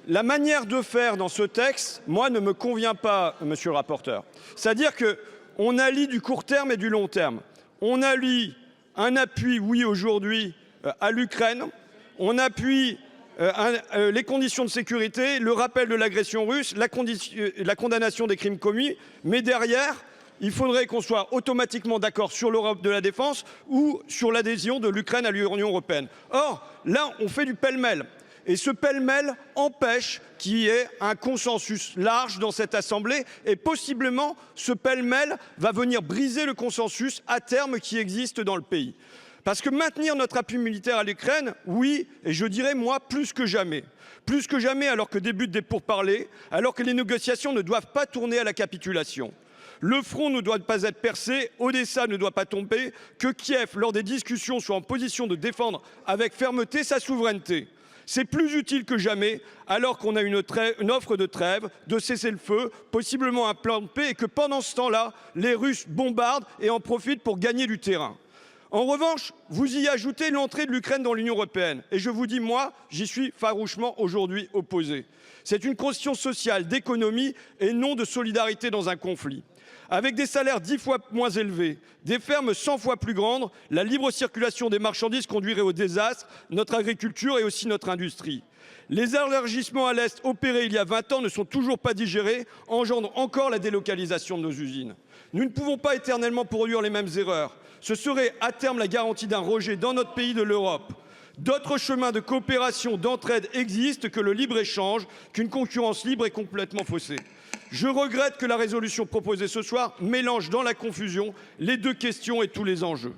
La manière de faire dans ce texte, moi, ne me convient pas, monsieur le rapporteur. C'est-à-dire qu'on allie du court terme et du long terme. On allie un appui, oui, aujourd'hui, à l'Ukraine. On appuie les conditions de sécurité, le rappel de l'agression russe, la condamnation des crimes commis. Mais derrière, il faudrait qu'on soit automatiquement d'accord sur l'Europe de la défense ou sur l'adhésion de l'Ukraine à l'Union européenne. Or, là, on fait du pêle-mêle. Et ce pêle-mêle empêche qu'il y ait un consensus large dans cette Assemblée. Et possiblement, ce pêle-mêle va venir briser le consensus à terme qui existe dans le pays. Parce que maintenir notre appui militaire à l'Ukraine, oui, et je dirais moi plus que jamais. Plus que jamais alors que débutent des pourparlers, alors que les négociations ne doivent pas tourner à la capitulation. Le front ne doit pas être percé, Odessa ne doit pas tomber, que Kiev, lors des discussions, soit en position de défendre avec fermeté sa souveraineté. C'est plus utile que jamais, alors qu'on a une offre de trêve, de cessez-le-feu, possiblement un plan de paix, et que pendant ce temps-là, les Russes bombardent et en profitent pour gagner du terrain. En revanche, vous y ajoutez l'entrée de l'Ukraine dans l'Union européenne. Et je vous dis, moi, j'y suis farouchement aujourd'hui opposé. C'est une question sociale, d'économie et non de solidarité dans un conflit. Avec des salaires 10 fois moins élevés, des fermes 100 fois plus grandes, la libre circulation des marchandises conduirait au désastre, notre agriculture et aussi notre industrie. Les élargissements à l'Est opérés il y a 20 ans ne sont toujours pas digérés, engendrent encore la délocalisation de nos usines. Nous ne pouvons pas éternellement produire les mêmes erreurs. Ce serait à terme la garantie d'un rejet dans notre pays de l'Europe. D'autres chemins de coopération, d'entraide existent que le libre-échange, qu'une concurrence libre et complètement faussée. Je regrette que la résolution proposée ce soir mélange dans la confusion les deux questions et tous les enjeux.